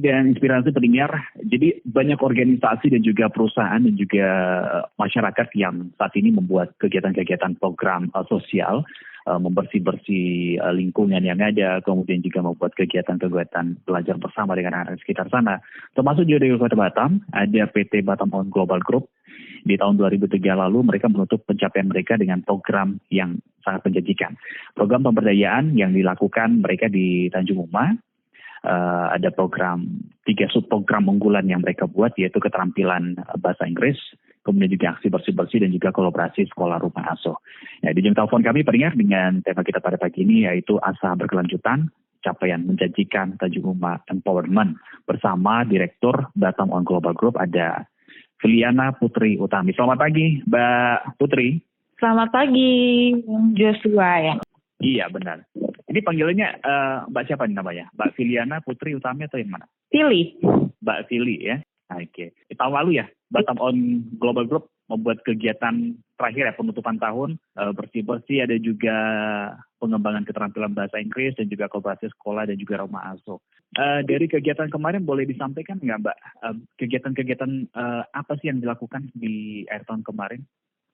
dan inspirasi pendengar. Jadi banyak organisasi dan juga perusahaan dan juga masyarakat yang saat ini membuat kegiatan-kegiatan program sosial, membersih-bersih lingkungan yang ada, kemudian juga membuat kegiatan-kegiatan belajar bersama dengan anak sekitar sana. Termasuk juga di Kota Batam, ada PT Batam On Global Group. Di tahun 2003 lalu mereka menutup pencapaian mereka dengan program yang sangat menjanjikan. Program pemberdayaan yang dilakukan mereka di Tanjung Uma, ada tiga subprogram unggulan yang mereka buat, yaitu keterampilan bahasa Inggris, kemudian juga aksi bersih-bersih dan juga kolaborasi sekolah rumah asuh. Nah, di jam telepon kami pendengar dengan tema kita pada pagi ini yaitu asa berkelanjutan, capaian menjanjikan Tanjung Uma Empowerment bersama Direktur Batam On Global Group ada Filiana Putri Utami. Selamat pagi, Mbak Putri. Selamat pagi, Joshua ya. Iya, benar. Ini panggilannya Mbak siapa nih namanya? Mbak Filiana Putri Utami atau yang mana? Fili. Mbak Fili ya. Oke. Tahun lalu ya, Batam On Global Group membuat kegiatan terakhir ya, penutupan tahun, bersih-bersih, ada juga pengembangan keterampilan bahasa Inggris dan juga kooperasi sekolah dan juga rumah asuh. Dari kegiatan kemarin boleh disampaikan nggak Mbak, kegiatan-kegiatan apa sih yang dilakukan di akhir tahun kemarin?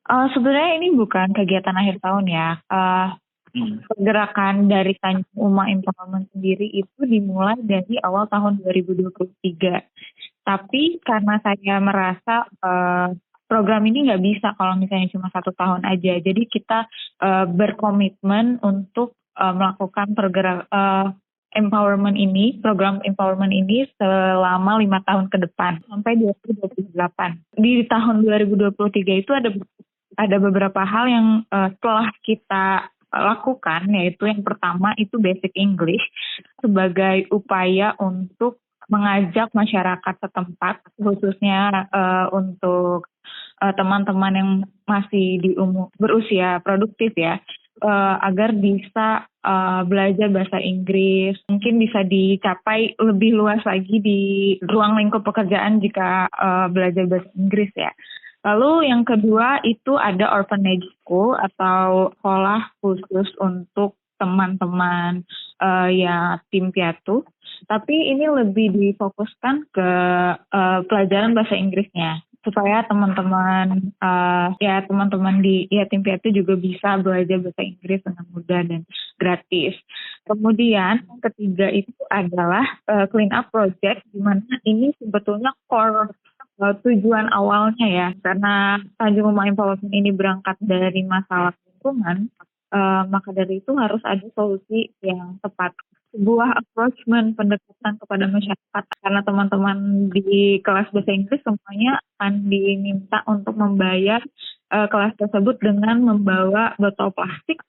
Sebenarnya ini bukan kegiatan akhir tahun ya. Pergerakan dari Tanjung Uma Empowerment sendiri itu dimulai dari awal tahun 2023. Tapi karena saya merasa program ini nggak bisa kalau misalnya cuma 1 tahun aja. Jadi kita berkomitmen untuk melakukan program empowerment ini selama 5 tahun ke depan sampai 2028. Di tahun 2023 itu ada beberapa hal yang telah kita lakukan, yaitu yang pertama itu basic English sebagai upaya untuk mengajak masyarakat setempat, khususnya untuk teman-teman yang masih berusia produktif ya, agar bisa belajar bahasa Inggris. Mungkin bisa dicapai lebih luas lagi di ruang lingkup pekerjaan jika belajar bahasa Inggris ya. Lalu yang kedua itu ada orphanage school atau sekolah khusus untuk teman-teman yatim piatu. Tapi ini lebih difokuskan ke pelajaran bahasa Inggrisnya supaya teman-teman di yatim piatu juga bisa belajar bahasa Inggris dengan mudah dan gratis. Kemudian yang ketiga itu adalah clean up project, di mana ini sebetulnya core tujuan awalnya ya, karena Tanjung Uma Empowerment ini berangkat dari masalah lingkungan, maka dari itu harus ada solusi yang tepat. Sebuah approachment pendekatan kepada masyarakat, karena teman-teman di kelas bahasa Inggris semuanya akan diminta untuk membayar kelas tersebut dengan membawa botol plastik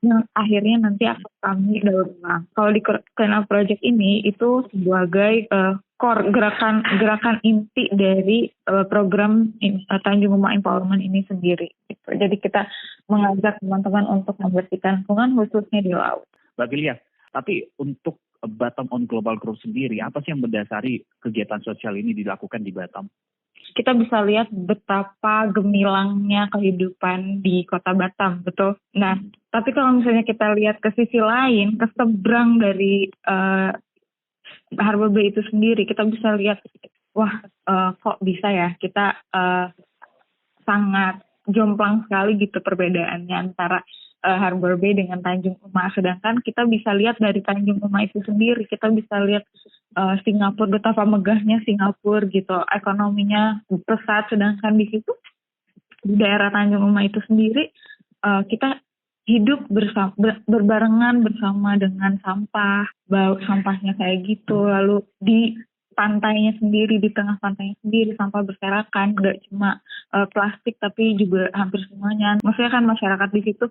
yang akhirnya nanti akan kami daur ulang. Kalau di Clean Up Project ini itu sebagai core gerakan inti dari program Tanjung Uma Empowerment ini sendiri. Gitu. Jadi kita mengajak teman-teman untuk membersihkan lingkungan khususnya di laut. Mbak Filia, tapi untuk Batam On Global Group sendiri, apa sih yang mendasari kegiatan sosial ini dilakukan di Batam? Kita bisa lihat betapa gemilangnya kehidupan di Kota Batam, betul. Nah, tapi kalau misalnya kita lihat ke sisi lain, ke seberang dari Harbor Bay itu sendiri, kita bisa lihat, kok bisa ya, kita sangat jomplang sekali gitu perbedaannya antara Harbor Bay dengan Tanjung Uma. Sedangkan kita bisa lihat dari Tanjung Uma itu sendiri, kita bisa lihat Singapura, betapa megahnya Singapura gitu, ekonominya pesat. Sedangkan di situ di daerah Tanjung Uma itu sendiri kita hidup berbarengan bersama dengan sampah, bau sampahnya kayak gitu. Lalu di pantainya sendiri, di tengah pantainya sendiri sampah berserakan, nggak cuma plastik tapi juga hampir semuanya. Maksudnya kan masyarakat di situ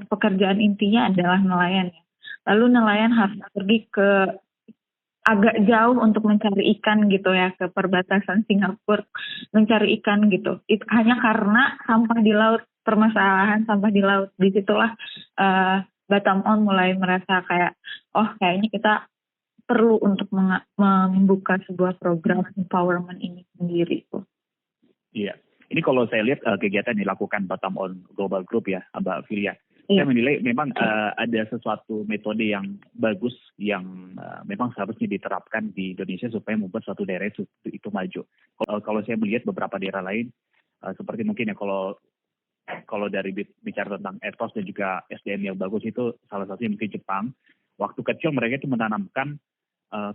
pekerjaan intinya adalah nelayan ya. Lalu nelayan harus pergi ke agak jauh untuk mencari ikan gitu ya, ke perbatasan Singapura mencari ikan gitu. Itu hanya karena sampah di laut, permasalahan sampah di laut. Disitulah Batam On mulai merasa kayak, kayaknya kita perlu untuk membuka sebuah program empowerment ini sendiri. Iya, ini kalau saya lihat kegiatan yang dilakukan Batam On Global Group ya, Mbak Filia. Saya menilai memang ada sesuatu metode yang bagus yang memang seharusnya diterapkan di Indonesia supaya membuat suatu daerah itu maju. Kalau saya melihat beberapa daerah lain, seperti mungkin ya kalau dari bicara tentang etos dan juga SDM yang bagus itu salah satunya mungkin Jepang. Waktu kecil mereka itu menanamkan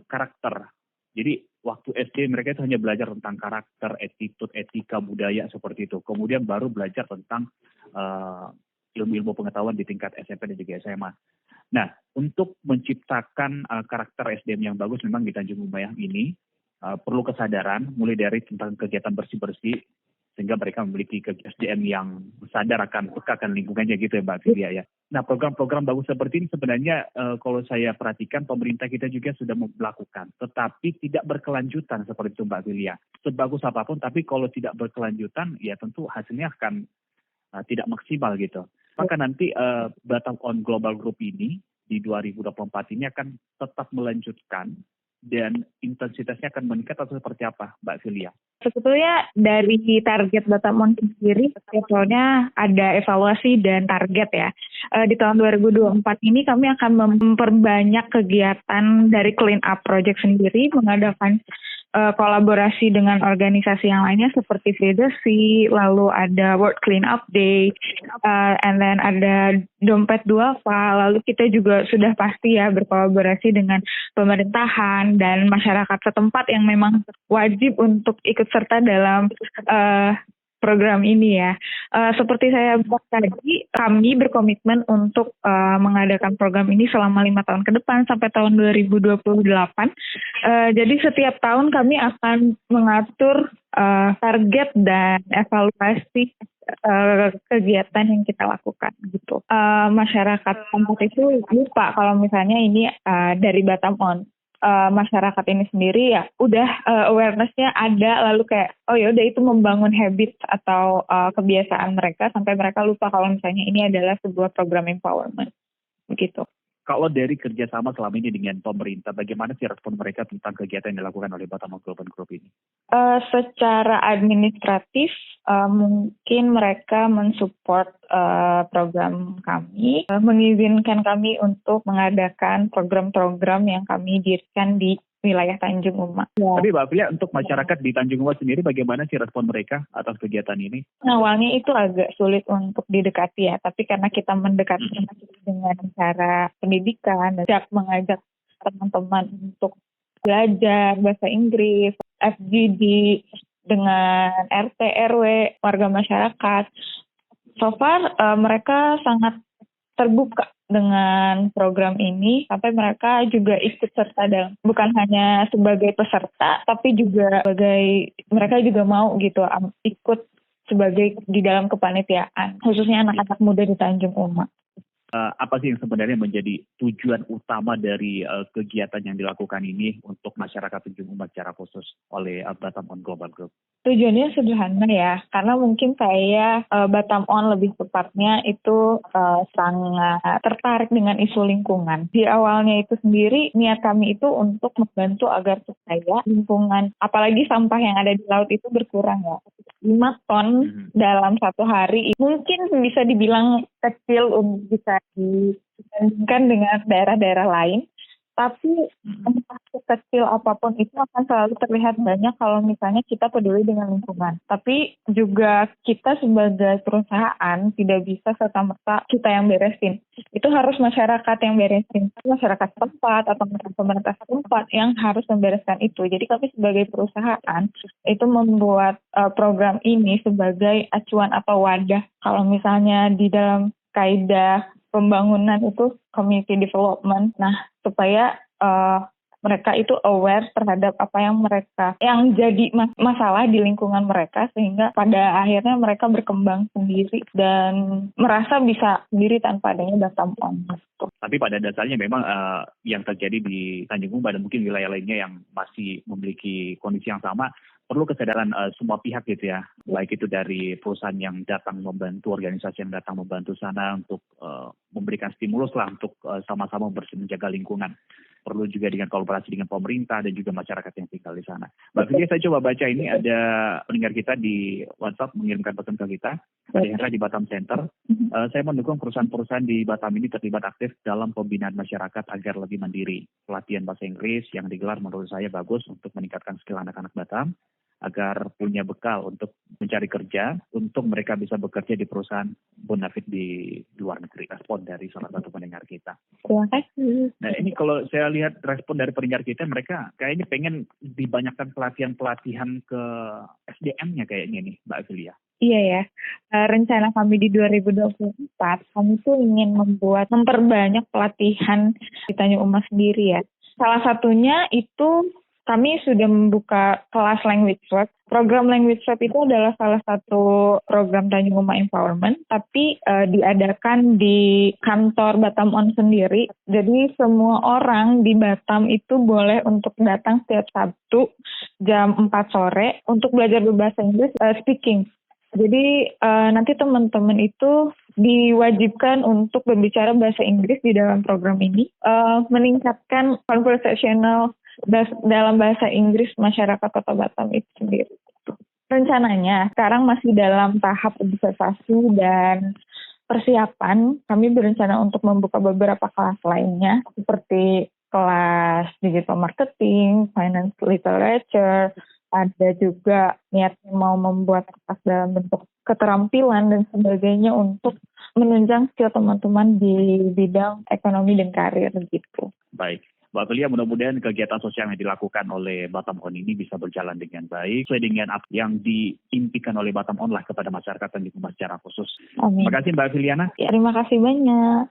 karakter. Jadi waktu SD mereka itu hanya belajar tentang karakter, attitude, etika, budaya seperti itu. Kemudian baru belajar tentang ilmu-ilmu pengetahuan di tingkat SMP dan juga SMA. Nah, untuk menciptakan karakter SDM yang bagus memang di Tanjung Umayang ini perlu kesadaran mulai dari tentang kegiatan bersih-bersih sehingga mereka memiliki SDM yang sadar akan peka akan lingkungannya gitu ya Mbak Filia ya. Nah, program-program bagus seperti ini sebenarnya kalau saya perhatikan pemerintah kita juga sudah melakukan, tetapi tidak berkelanjutan seperti itu Mbak Filia. Sebagus apapun, tapi kalau tidak berkelanjutan, ya tentu hasilnya akan tidak maksimal gitu. Maka nanti Batam On Global Group ini di 2024 ini akan tetap melanjutkan dan intensitasnya akan meningkat atau seperti apa Mbak Filia? Sebetulnya dari target Batam On sendiri, setiap tahunnya ada evaluasi dan target ya. Di tahun 2024 ini kami akan memperbanyak kegiatan dari Clean Up Project sendiri, mengadakan kolaborasi dengan organisasi yang lainnya seperti Free the Sea, lalu ada World Clean Up Day, and then ada Dompet Duafa, lalu kita juga sudah pasti ya berkolaborasi dengan pemerintahan dan masyarakat setempat yang memang wajib untuk ikut serta dalam program ini ya. Seperti saya bilang tadi, kami berkomitmen untuk mengadakan program ini selama 5 tahun ke depan sampai tahun 2028. Jadi setiap tahun kami akan mengatur target dan evaluasi kegiatan yang kita lakukan gitu. Masyarakat tempat itu lupa kalau misalnya ini dari Batam On. Masyarakat ini sendiri ya udah awareness-nya ada, lalu kayak oh ya udah itu membangun habit atau kebiasaan mereka sampai mereka lupa kalau misalnya ini adalah sebuah program empowerment begitu. Kalau dari kerjasama selama ini dengan pemerintah, bagaimana sih respon mereka tentang kegiatan yang dilakukan oleh Batam On Global Group ini? Secara administratif, mungkin mereka mensupport program kami, mengizinkan kami untuk mengadakan program-program yang kami dirikan di wilayah Tanjung Uma. Ya. Tapi Mbak Filia, untuk masyarakat di Tanjung Uma sendiri, bagaimana sih respon mereka atas kegiatan ini? Awalnya itu agak sulit untuk didekati ya, tapi karena kita mendekati dengan cara pendidikan, dan mengajak teman-teman untuk belajar bahasa Inggris, FGD, dengan RT, RW, warga masyarakat. So far, mereka sangat terbuka dengan program ini, sampai mereka juga ikut serta dalam, bukan hanya sebagai peserta, tapi juga sebagai, mereka juga mau gitu ikut sebagai di dalam kepanitiaan, khususnya anak-anak muda di Tanjung Uma. Apa sih yang sebenarnya menjadi tujuan utama dari kegiatan yang dilakukan ini untuk masyarakat Tanjung Uma secara khusus oleh Batam On Global Group? Tujuannya sederhana ya, karena mungkin saya Batam On lebih tepatnya itu sangat tertarik dengan isu lingkungan. Di awalnya itu sendiri niat kami itu untuk membantu agar supaya lingkungan, apalagi sampah yang ada di laut itu berkurang ya. 5 ton dalam satu hari mungkin bisa dibilang kecil bisa dibandingkan dengan daerah-daerah lain. Tapi entah sekecil apapun itu akan selalu terlihat banyak kalau misalnya kita peduli dengan lingkungan. Tapi juga kita sebagai perusahaan tidak bisa serta-merta kita yang beresin. Itu harus masyarakat yang beresin. Masyarakat tempat atau pemerintah tempat yang harus membereskan itu. Jadi kami sebagai perusahaan itu membuat program ini sebagai acuan atau wadah. Kalau misalnya di dalam kaidah pembangunan itu community development. Nah, supaya mereka itu aware terhadap apa yang jadi masalah di lingkungan mereka, sehingga pada akhirnya mereka berkembang sendiri dan merasa bisa sendiri tanpa adanya Batam On. Tapi pada dasarnya memang yang terjadi di Tanjung Uma dan mungkin wilayah lainnya yang masih memiliki kondisi yang sama, perlu kesadaran semua pihak gitu ya, baik itu dari perusahaan yang datang membantu, organisasi yang datang membantu sana untuk memberikan stimulus lah untuk sama-sama menjaga lingkungan. perlu juga dengan kolaborasi dengan pemerintah dan juga masyarakat yang tinggal di sana. Mbak Filia, saya coba baca ini, ada pendengar kita di WhatsApp mengirimkan pesan ke kita. Ada Hendra di Batam Center. Saya mendukung perusahaan-perusahaan di Batam ini terlibat aktif dalam pembinaan masyarakat agar lebih mandiri. Pelatihan bahasa Inggris yang digelar menurut saya bagus untuk meningkatkan skill anak-anak Batam agar punya bekal untuk mencari kerja, untuk mereka bisa bekerja di perusahaan bonafit di luar negeri. Respon dari salah satu pendengar kita. Terima kasih. Nah, ini kalau saya lihat respon dari pendengar kita, mereka kayaknya pengen dibanyakkan pelatihan-pelatihan ke SDM-nya kayaknya nih, Mbak Filia. Iya ya, rencana kami di 2024, kami tuh ingin memperbanyak pelatihan di Tanjung Uma sendiri ya. Salah satunya itu kami sudah membuka kelas Language Swap. Program Language Swap itu adalah salah satu program Tanjung Uma Empowerment, tapi diadakan di kantor Batam On sendiri. Jadi semua orang di Batam itu boleh untuk datang setiap Sabtu jam 4 sore untuk belajar berbahasa Inggris speaking. Jadi nanti teman-teman itu diwajibkan untuk berbicara bahasa Inggris di dalam program ini, meningkatkan conversational dalam bahasa Inggris masyarakat Kota Batam itu sendiri. Rencananya sekarang masih dalam tahap observasi dan persiapan. Kami berencana untuk membuka beberapa kelas lainnya seperti kelas digital marketing, finance literature, ada juga niatnya mau membuat kelas dalam bentuk keterampilan dan sebagainya untuk menunjang skill teman-teman di bidang ekonomi dan karir gitu. Baik. Mbak Filia, mudah-mudahan kegiatan sosial yang dilakukan oleh Batam On ini bisa berjalan dengan baik, sesuai dengan apa yang diimpikan oleh Batam On lah kepada masyarakat dan di secara khusus. Amin. Terima kasih Mbak Filiana. Ya, terima kasih banyak.